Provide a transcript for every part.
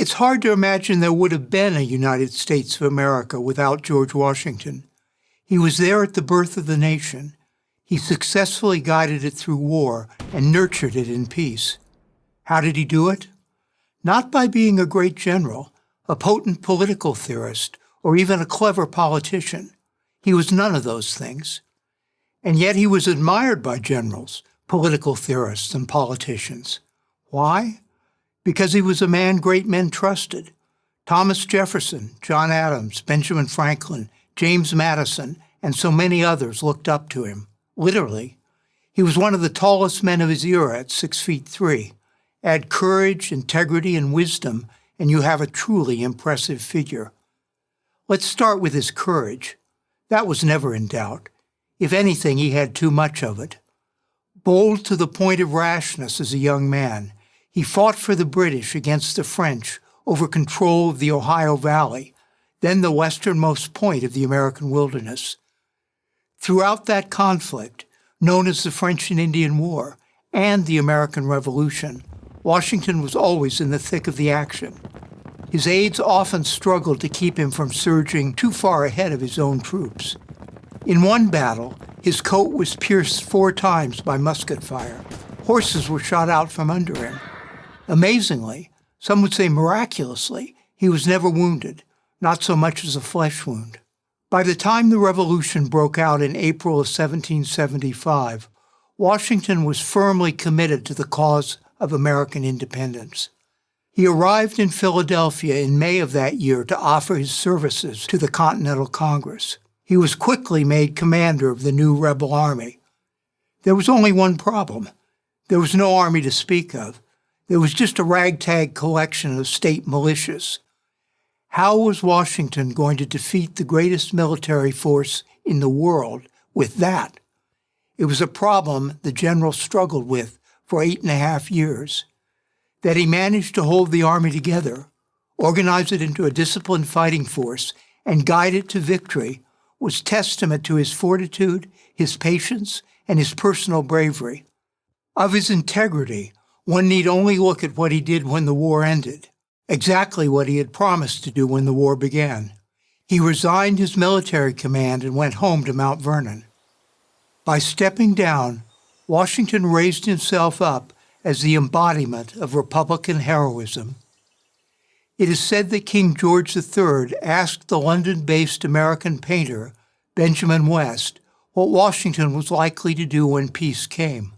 It's hard to imagine there would have been a United States of America without George Washington. He was there at the birth of the nation. He successfully guided it through war and nurtured it in peace. How did he do it? Not by being a great general, a potent political theorist, or even a clever politician. He was none of those things. And yet he was admired by generals, political theorists, and politicians. Why? Because he was a man great men trusted. Thomas Jefferson, John Adams, Benjamin Franklin, James Madison, and so many others looked up to him. Literally. He was one of the tallest men of his era at 6'3". Add courage, integrity, and wisdom, and you have a truly impressive figure. Let's start with his courage. That was never in doubt. If anything, he had too much of it. Bold to the point of rashness as a young man, he fought for the British against the French over control of the Ohio Valley, then the westernmost point of the American wilderness. Throughout that conflict, known as the French and Indian War and the American Revolution, Washington was always in the thick of the action. His aides often struggled to keep him from surging too far ahead of his own troops. In one battle, his coat was pierced 4 times by musket fire. Horses were shot out from under him. Amazingly, some would say miraculously, he was never wounded, not so much as a flesh wound. By the time the Revolution broke out in April of 1775, Washington was firmly committed to the cause of American independence. He arrived in Philadelphia in May of that year to offer his services to the Continental Congress. He was quickly made commander of the new rebel army. There was only one problem. There was no army to speak of. There was just a ragtag collection of state militias. How was Washington going to defeat the greatest military force in the world with that? It was a problem the general struggled with for 8.5 years. That he managed to hold the army together, organize it into a disciplined fighting force, and guide it to victory was testament to his fortitude, his patience, and his personal bravery. Of his integrity, one need only look at what he did when the war ended, exactly what he had promised to do when the war began. He resigned his military command and went home to Mount Vernon. By stepping down, Washington raised himself up as the embodiment of Republican heroism. It is said that King George III asked the London-based American painter, Benjamin West, what Washington was likely to do when peace came.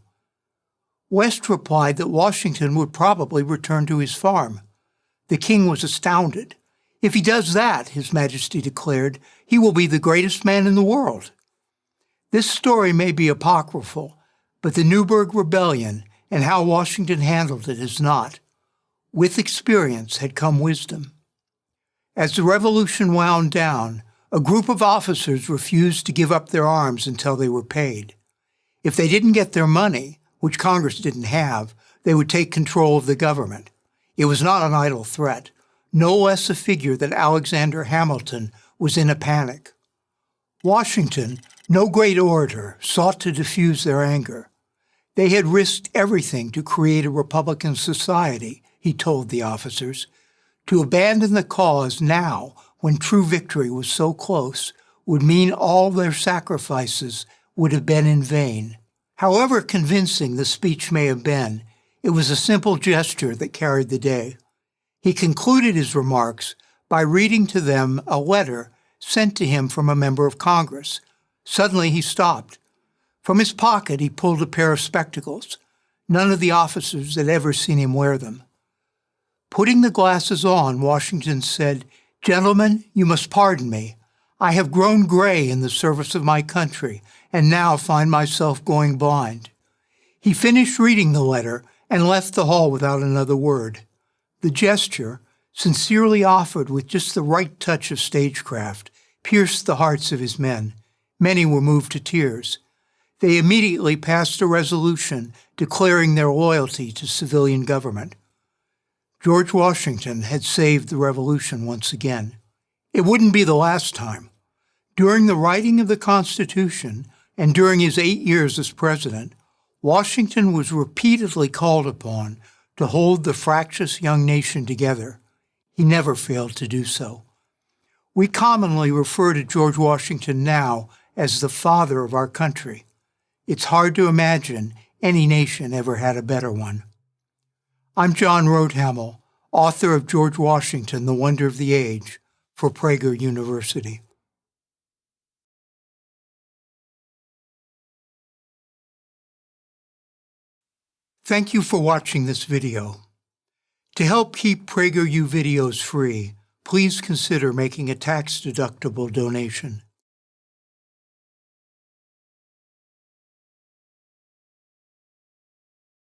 West replied that Washington would probably return to his farm. The king was astounded. If he does that, His Majesty declared, he will be the greatest man in the world. This story may be apocryphal, but the Newburgh Rebellion and how Washington handled it is not. With experience had come wisdom. As the revolution wound down, a group of officers refused to give up their arms until they were paid. If they didn't get their money, which Congress didn't have, they would take control of the government. It was not an idle threat, no less a figure that Alexander Hamilton was in a panic. Washington, no great orator, sought to diffuse their anger. They had risked everything to create a Republican society, he told the officers. To abandon the cause now, when true victory was so close, would mean all their sacrifices would have been in vain. However convincing the speech may have been, it was a simple gesture that carried the day. He concluded his remarks by reading to them a letter sent to him from a member of Congress. Suddenly he stopped. From his pocket he pulled a pair of spectacles. None of the officers had ever seen him wear them. Putting the glasses on, Washington said, "Gentlemen, you must pardon me. I have grown gray in the service of my country, and now find myself going blind." He finished reading the letter and left the hall without another word. The gesture, sincerely offered with just the right touch of stagecraft, pierced the hearts of his men. Many were moved to tears. They immediately passed a resolution declaring their loyalty to civilian government. George Washington had saved the Revolution once again. It wouldn't be the last time. During the writing of the Constitution and during his 8 years as president, Washington was repeatedly called upon to hold the fractious young nation together. He never failed to do so. We commonly refer to George Washington now as the father of our country. It's hard to imagine any nation ever had a better one. I'm John Rhodehamel, author of George Washington, The Wonder of the Age, for Prager University. Thank you for watching this video. To help keep PragerU videos free, please consider making a tax-deductible donation.